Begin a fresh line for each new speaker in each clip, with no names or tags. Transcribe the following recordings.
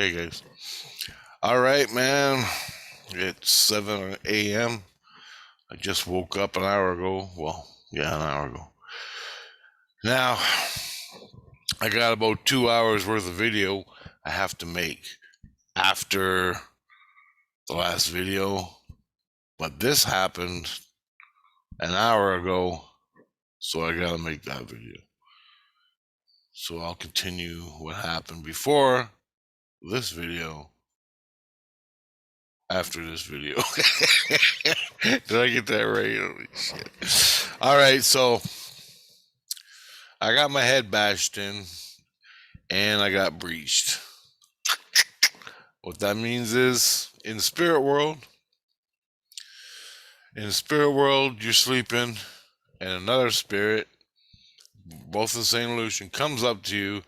Hey guys. All right, man. It's 7 a.m. I just woke up an hour ago. Well, yeah, an hour ago. Now, I got about 2 hours worth of video I have to make after the last video. But this happened an hour ago, so I gotta make that video. So I'll continue what happened before this video after this video. Did I get that right? Holy shit. All right, so I got my head bashed in and I got breached. What that means is in the spirit world, you're sleeping and another spirit, both the same illusion, comes up to you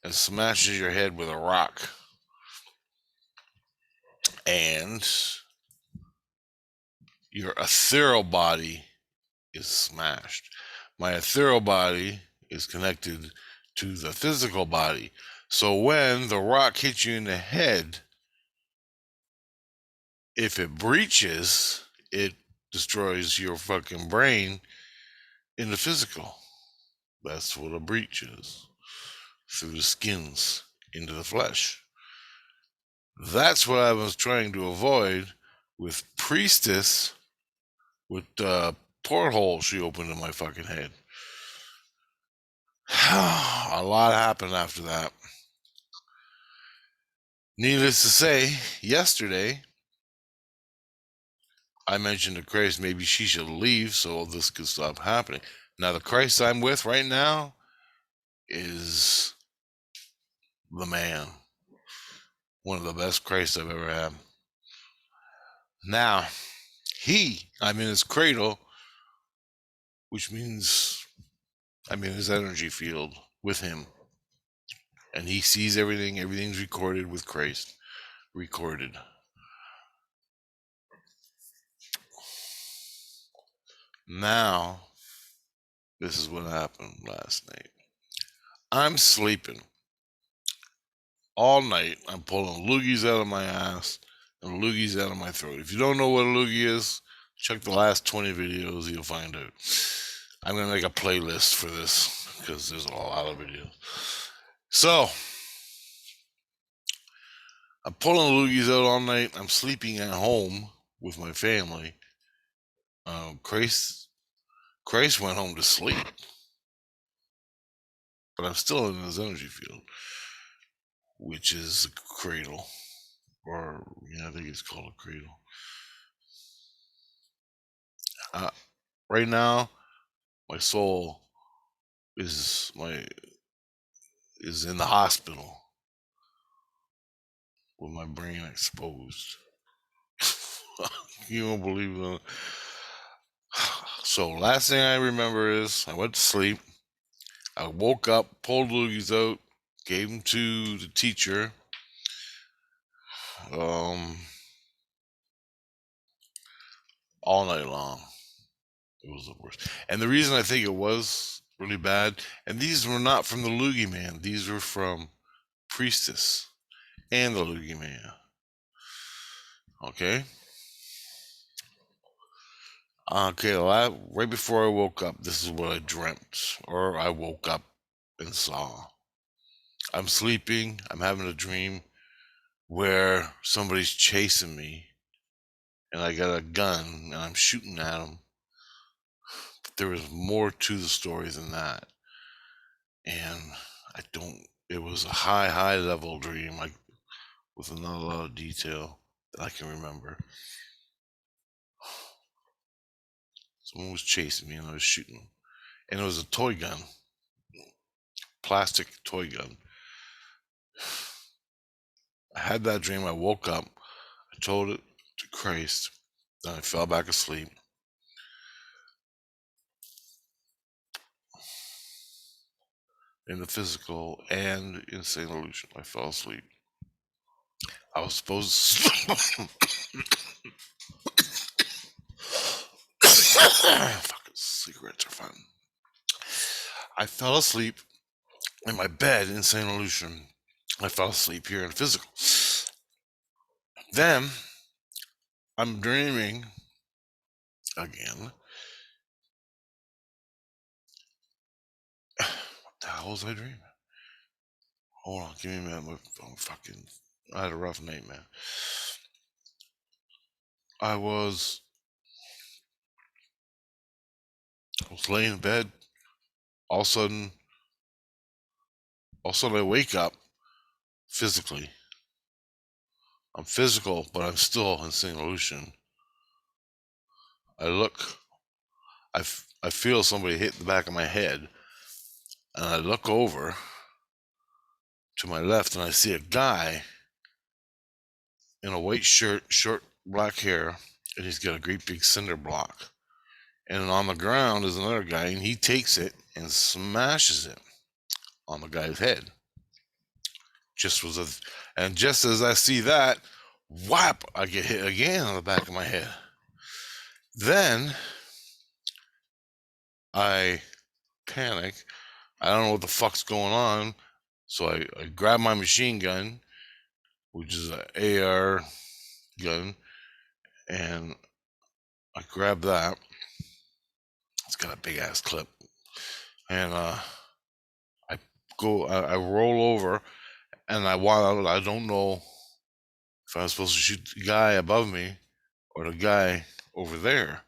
and smashes your head with a rock. And your ethereal body is smashed. My ethereal body is connected to the physical body. So when the rock hits you in the head, if it breaches, it destroys your fucking brain in the physical. That's what a breach is. Through the skins into the flesh. That's what I was trying to avoid with Priestess, with the porthole she opened in my fucking head. A lot happened after that. Needless to say, yesterday, I mentioned to Christ maybe she should leave so this could stop happening. Now, the Christ I'm with right now is the man. One of the best Christs I've ever had. Now, I'm in his cradle, which means I'm in his energy field with him. And he sees everything. Everything's recorded with Christ. Recorded. Now, this is what happened last night. I'm sleeping all night. I'm pulling loogies out of my ass and loogies out of my throat. If you don't know what a loogie is, check the last 20 videos. You'll find out. I'm going to make a playlist for this because there's a lot of videos. So, I'm pulling loogies out all night. I'm sleeping at home with my family. Christ went home to sleep. But I'm still in his energy field, which is a cradle. Or, I think it's called a cradle. Right now, my soul is in the hospital with my brain exposed. You won't believe that. So last thing I remember is I went to sleep. I woke up, pulled loogies out, gave them to the teacher. All night long. It was the worst. And the reason I think it was really bad, and these were not from the Loogie Man. These were from Priestess and the Loogie Man. Okay? Okay, right before I woke up, this is what I dreamt. Or I woke up and saw. I'm sleeping. I'm having a dream where somebody's chasing me. And I got a gun and I'm shooting at them. But there was more to the story than that. And it was a high level dream, like with not a lot of detail that I can remember. Someone was chasing me and I was shooting. And it was a toy gun. Plastic toy gun. I had that dream. I woke up. I told it to Christ. Then I fell back asleep. In the physical and insane illusion, I fell asleep. I was supposed to fucking cigarettes are fun. I fell asleep in my bed, insane illusion, I fell asleep here in physical. Then I'm dreaming again. What the hell was I dreaming? Hold on, give me a minute. I had a rough night, man. I was laying in bed. All of a sudden, I wake up physically. I'm physical, but I'm still in St. Lucian. I look, I feel somebody hit the back of my head, and I look over to my left, and I see a guy in a white shirt, short black hair, and he's got a great big cinder block. And on the ground is another guy, and he takes it and smashes it on the guy's head. And just as I see that, whap! I get hit again on the back of my head. Then I panic. I don't know what the fuck's going on. So I grab my machine gun, which is an AR gun, and I grab that. It's got a big ass clip. And I roll over, and I don't know if I was supposed to shoot the guy above me or the guy over there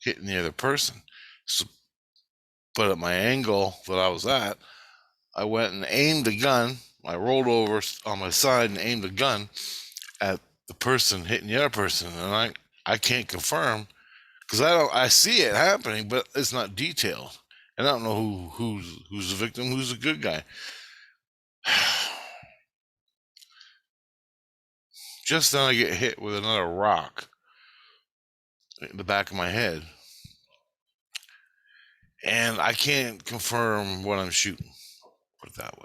hitting the other person. So, but at my angle that I was at, I went and aimed the gun. I rolled over on my side and aimed the gun at the person hitting the other person, and I can't confirm because I see it happening, but it's not detailed, and I don't know who's the victim, who's the good guy. Just then I get hit with another rock in the back of my head, and I can't confirm what I'm shooting. Put it that way.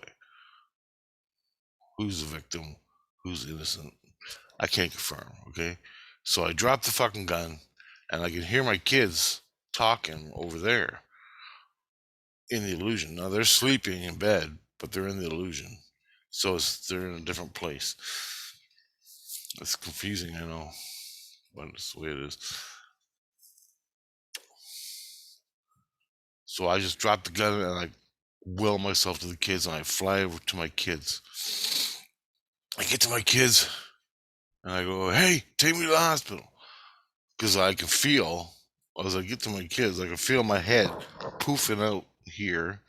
Who's the victim? Who's innocent? I can't confirm. Okay, so I drop the fucking gun, and I can hear my kids talking over there in the illusion. Now they're sleeping in bed, but they're in the illusion, so they're in a different place. It's confusing, I know, but it's the way it is. So I just drop the gun and I will myself to the kids, and I fly over to my kids. I get to my kids and I go, "Hey, take me to the hospital," because I can feel as I get to my kids, I can feel my head poofing out here,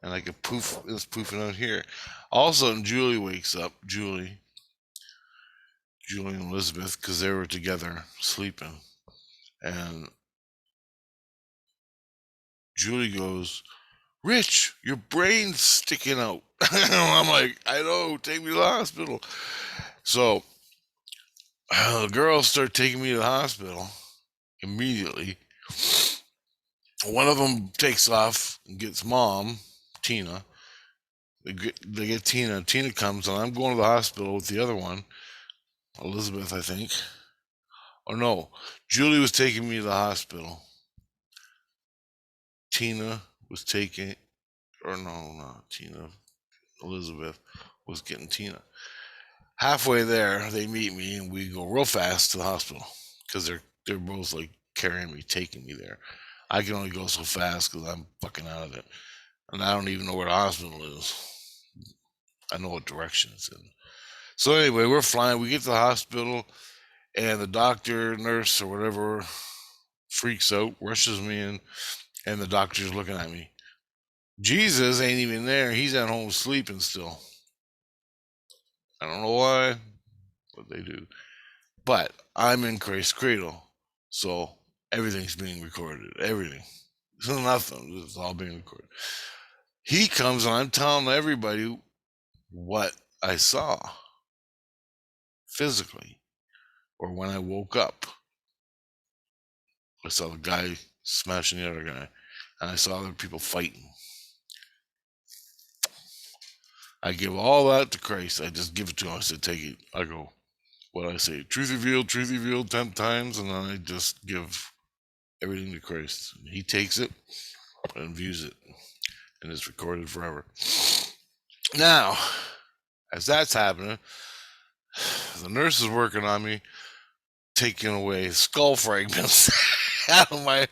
and I can it's poofing out here. All of a sudden, Julie wakes up. Julie and Elizabeth, because they were together sleeping, and Julie goes, "Rich, your brain's sticking out." I'm like, "I know, take me to the hospital." So the girls start taking me to the hospital immediately. One of them takes off and gets mom, Tina. They get Tina. Tina comes, and I'm going to the hospital with the other one, Elizabeth, I think. Oh no, Julie was taking me to the hospital. Tina was taking, or no, not Tina. Elizabeth was getting Tina. Halfway there, they meet me, and we go real fast to the hospital because they're both like carrying me, taking me there. I can only go so fast because I'm fucking out of it, and I don't even know where the hospital is. I know what direction it's in. So anyway, we're flying. We get to the hospital, and the doctor, nurse, or whatever freaks out, rushes me in, and the doctor's looking at me. Jesus ain't even there. He's at home sleeping still. I don't know why, but they do. But I'm in Christ's cradle, so everything's being recorded. Everything. So nothing. It's all being recorded. He comes, and I'm telling everybody what I saw physically, or when I woke up. I saw the guy smashing the other guy, and I saw other people fighting. I give all that to Christ. I just give it to him. I said, "Take it." I go, what I say, truth revealed 10 times, and then I just give everything to Christ. He takes it and views it, and it's recorded forever. Now, As that's happening, the nurse is working on me, taking away skull fragments out of my,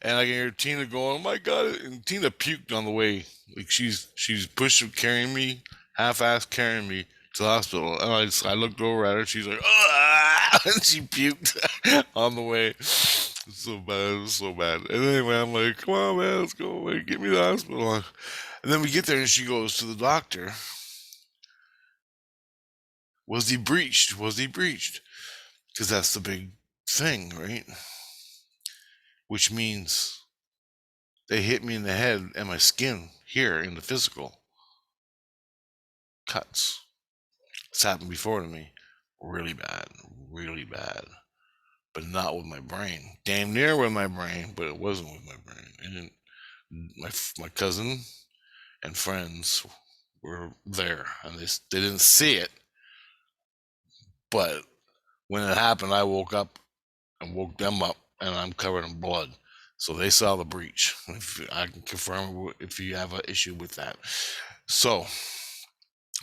and I can hear Tina going, "Oh my god!" And Tina puked on the way. Like she's pushing, carrying me, half-ass carrying me to the hospital, and I looked over at her. She's like, "Ah!" and she puked on the way. It's so bad, it was so bad. And anyway, I'm like, "Come on, man, let's go away. Get me to the hospital." And then we get there, and she goes to the doctor. Was he breached? Was he breached? Because that's the big thing, right? Which means they hit me in the head and my skin here in the physical cuts. It's happened before to me. Really bad, really bad. But not with my brain. Damn near with my brain, but it wasn't with my brain. And my cousin and friends were there, and they didn't see it. But when it happened, I woke up and woke them up, and I'm covered in blood. So they saw the breach. I can confirm if you have an issue with that. So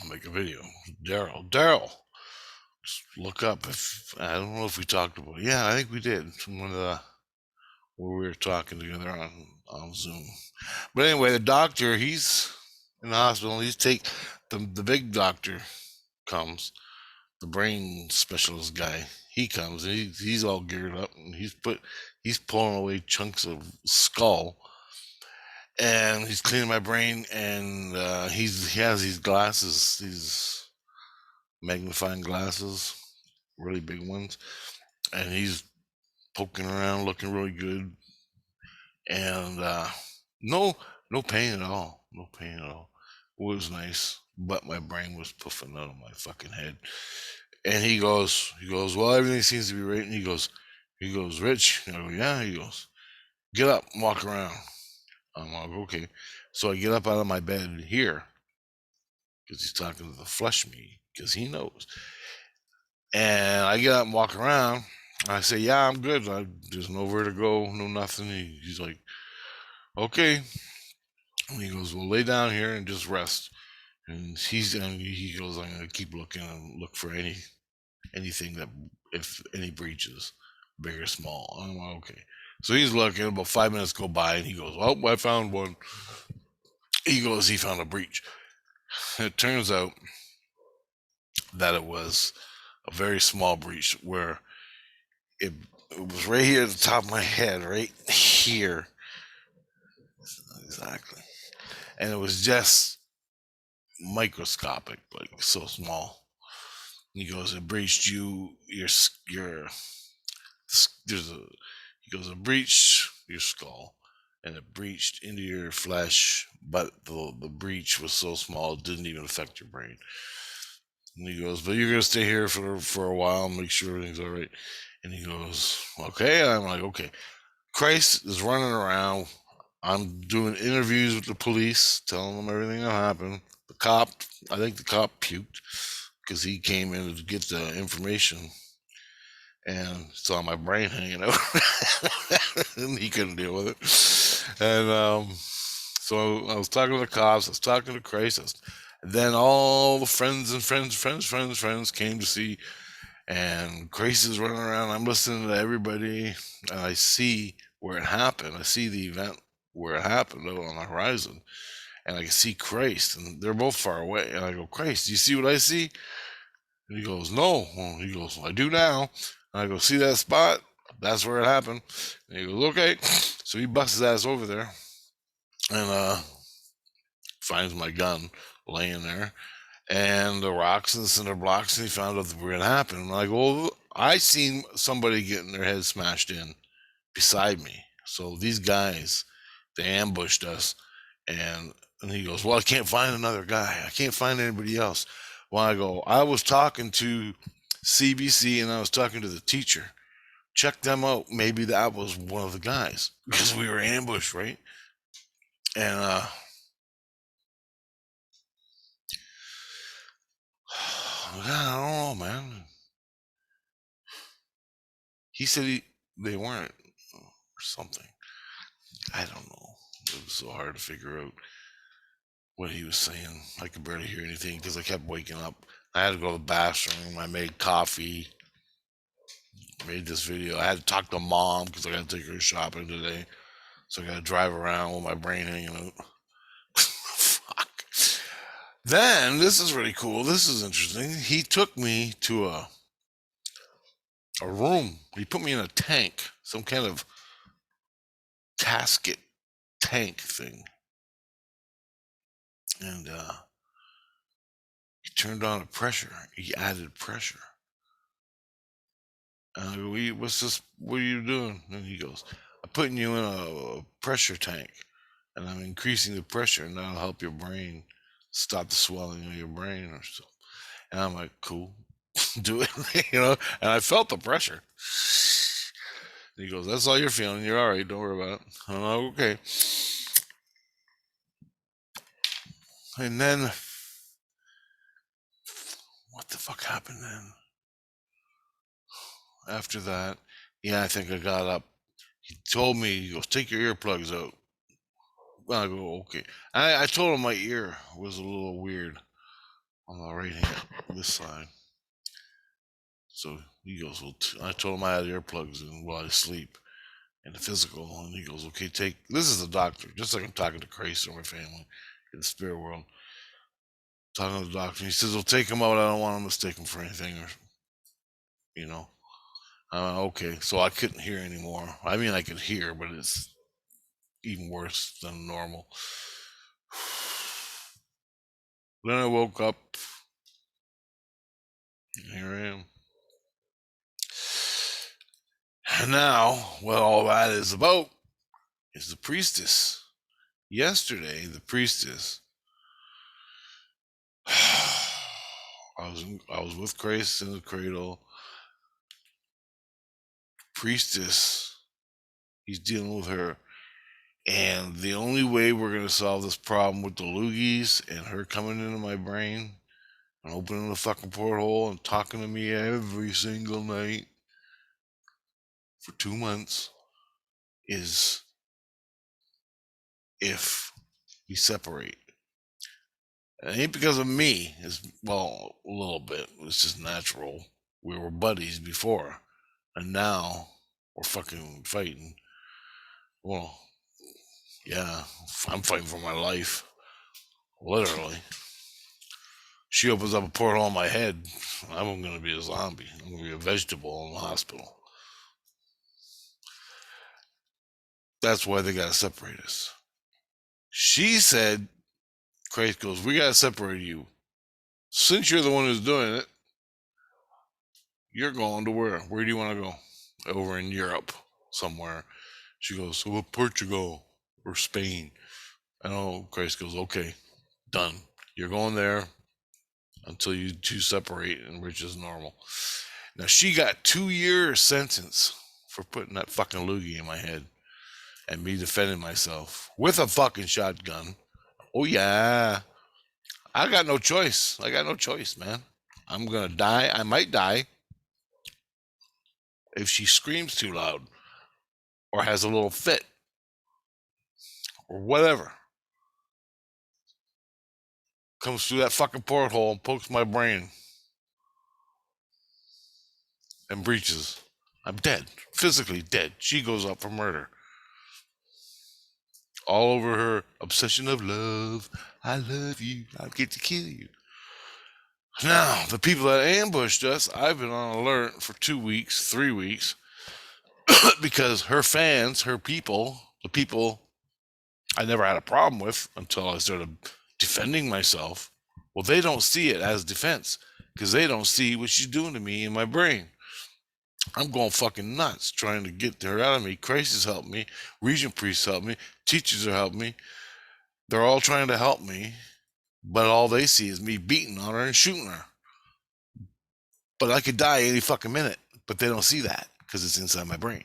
I'll make a video. Daryl, look up. If I don't know if we talked about it. Yeah, I think we did. One of the where we were talking together on Zoom. But anyway, the doctor, he's in the hospital. He's the big doctor comes, the brain specialist guy. He comes and he's all geared up and he's pulling away chunks of skull and he's cleaning my brain and he has these glasses, these magnifying glasses, really big ones, and he's poking around, looking really good, and no, no pain at all, no pain at all. It was nice, but my brain was puffing out of my fucking head. And he goes, well, everything seems to be right. And he goes, Rich. I go, yeah. He goes, get up, and walk around. I'm like, okay. So I get up out of my bed here because he's talking to the flesh me because he knows. And I get up and walk around. And I say, yeah, I'm good. There's nowhere to go, no nothing. He's like, okay. And he goes, well, lay down here and just rest. And he goes, I'm gonna keep looking and look for anything that if any breaches, big or small. I'm like, okay. So he's looking. About 5 minutes go by, and he goes, "Oh, I found one." He found a breach. It turns out that it was a very small breach where it, it was right here at the top of my head, right here, exactly, and it was just microscopic, like so small. He goes, "It breached your there's a he goes, it breached your skull and it breached into your flesh, but the breach was so small it didn't even affect your brain." And he goes, "But you're gonna stay here for a while and make sure everything's all right." And he goes, "Okay." And I'm like, "Okay." Christ is running around. I'm doing interviews with the police, telling them everything that happened. The cop, I think the cop puked because he came in to get the information and saw my brain hanging out, and he couldn't deal with it. And so I was talking to the cops, I was talking to Christ, and then all the friends came to see, and Grace is running around. I'm listening to everybody, and I see where it happened. I see the event where it happened out on the horizon, and I can see Christ, and they're both far away. And I go, Christ, do you see what I see? And he goes, no. Well, he goes, well, I do now. And I go, see that spot? That's where it happened. And he goes, okay. So he busts his ass over there and finds my gun laying there and the rocks and the cinder blocks, and he found out where it happened. And I go, well, I seen somebody getting their head smashed in beside me. So these guys, they ambushed us. And he goes, well, I can't find another guy. I can't find anybody else. Well, I go, I was talking to CBC and I was talking to the teacher. Check them out. Maybe that was one of the guys because we were ambushed, right? And I don't know, man. He said they weren't or something. I don't know. It was so hard to figure out. what he was saying. I could barely hear anything because I kept waking up. I had to go to the bathroom. I made coffee, made this video. I had to talk to mom because I got to take her shopping today. So I got to drive around with my brain hanging out. Fuck. Then, this is really cool. This is interesting. He took me to a room. He put me in a tank, some kind of casket tank thing. And he turned on the pressure. He added pressure. And I go, what's this? What are you doing? And he goes, I'm putting you in a pressure tank. And I'm increasing the pressure, and that'll help your brain stop the swelling of your brain or so. And I'm like, cool, do it, And I felt the pressure. And he goes, that's all you're feeling. You're all right. Don't worry about it. I'm like, okay. And then, what the fuck happened then? After that, yeah, I think I got up. He told me, he goes, take your earplugs out. I go, okay. I told him my ear was a little weird on the right hand, this side. So he goes, well, I told him I had earplugs in while I sleep in the physical. And he goes, okay, this is the doctor, just like I'm talking to Christ or my family in the spirit world. Talking to the doctor. He says, well, take him out. I don't want to mistake him for anything, or, okay. So I couldn't hear anymore. I mean, I could hear, but it's even worse than normal. Then I woke up. And here I am. And now, what all that is about is the priestess. Yesterday, the priestess. I was with Grace in the cradle. Priestess. He's dealing with her. And the only way we're going to solve this problem with the loogies and her coming into my brain and opening the fucking porthole and talking to me every single night for 2 months is if we separate. It ain't because of me. It's, well, a little bit. It's just natural. We were buddies before, and now we're fucking fighting. Well, yeah, I'm fighting for my life. Literally. She opens up a portal on my head. I'm going to be a zombie. I'm going to be a vegetable in the hospital. That's why they got to separate us. She said, Christ goes, we got to separate you. Since you're the one who's doing it, you're going to where? Where do you want to go? Over in Europe somewhere. She goes, well, Portugal or Spain. And oh, Christ goes, okay, done. You're going there until you two separate, and which is normal. Now, she got 2-year sentence for putting that fucking loogie in my head and me defending myself with a fucking shotgun. Oh, yeah. I got no choice. Man. I'm going to die. I might die if she screams too loud or has a little fit or whatever. Comes through that fucking porthole and pokes my brain and breaches. I'm dead. Physically dead. She goes up for murder. All over her obsession of love. I love you. I'll get to kill you. Now, the people that ambushed us, I've been on alert for 2 weeks, 3 weeks, because her fans, her people, the people I never had a problem with until I started defending myself, well, they don't see it as defense because they don't see what she's doing to me in my brain. I'm going fucking nuts trying to get her out of me. Christ has helped me. Region priests helped me. Teachers are helping me. They're all trying to help me, but all they see is me beating on her and shooting her. But I could die any fucking minute, but they don't see that because it's inside my brain.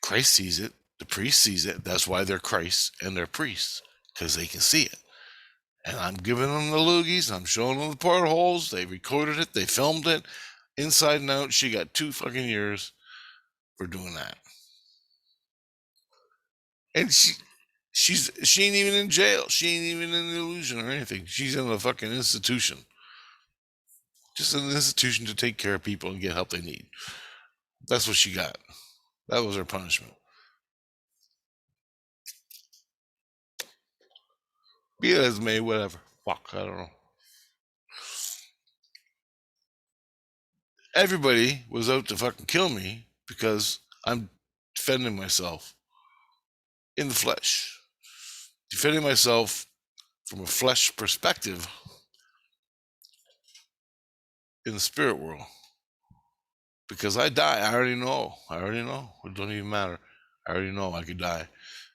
Christ sees it. The priest sees it. That's why they're Christ and they're priests, because they can see it. And I'm giving them the loogies. I'm showing them the portholes. They recorded it. They filmed it inside and out. She got 2 fucking years for doing that. And She ain't even in jail. She ain't even in the illusion or anything. She's in a fucking institution. Just an institution to take care of people and get help they need. That's what she got. That was her punishment. Be it as may, whatever. Fuck, I don't know. Everybody was out to fucking kill me because I'm defending myself in the flesh. Defending myself from a flesh perspective in the spirit world. Because I die. I already know. It don't even matter. I already know I could die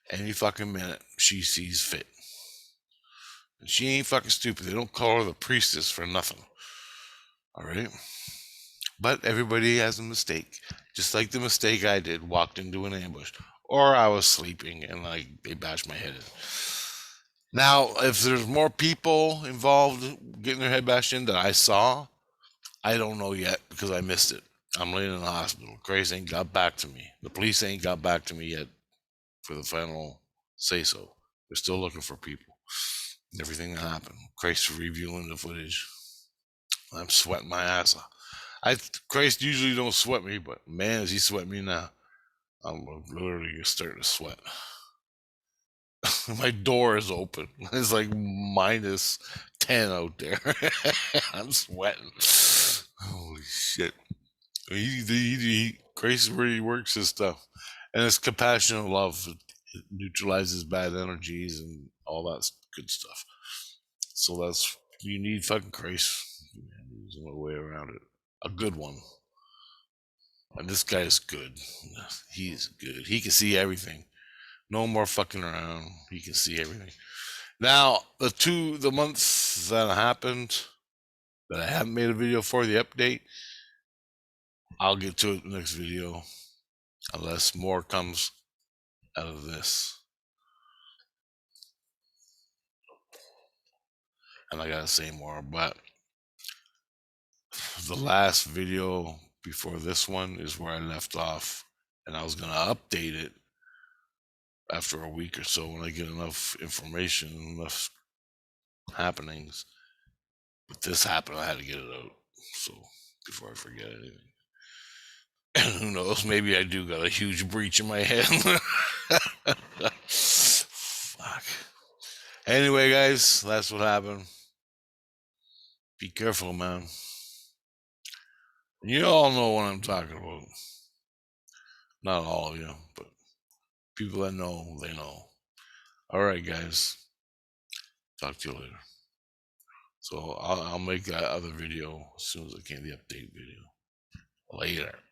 any fucking minute she sees fit. And she ain't fucking stupid. They don't call her the priestess for nothing. All right? But everybody has a mistake. Just like the mistake I did, walked into an ambush. Or I was sleeping and they bashed my head in. Now, if there's more people involved getting their head bashed in that I saw, I don't know yet because I missed it. I'm laying in the hospital. Grace ain't got back to me. The police ain't got back to me yet for the final say so. They're still looking for people. Everything that happened. Grace reviewing the footage. I'm sweating my ass off. Christ usually don't sweat me, but man, is he sweating me now. I'm literally starting to sweat. My door is open. It's like -10 out there. I'm sweating. Holy shit. Grace really works his stuff. And it's compassionate love. It neutralizes bad energies and all that good stuff. So you need fucking grace. There's no way around it. A good one. And this guy is good. He's good. He can see everything. No more fucking around. He can see everything. Now, the months that happened that I haven't made a video for, the update, I'll get to it in the next video. Unless more comes out of this. And I gotta say more, but the last video before this one is where I left off, and I was gonna update it after a week or so when I get enough information, enough happenings. But this happened, I had to get it out. So before I forget anything. And who knows, maybe I do got a huge breach in my head. Fuck. Anyway, guys, that's what happened. Be careful, man. You all know what I'm talking about. Not all of you, but people that know, they know. All right, guys. Talk to you later. So I'll make that other video as soon as I can, the update video. Later.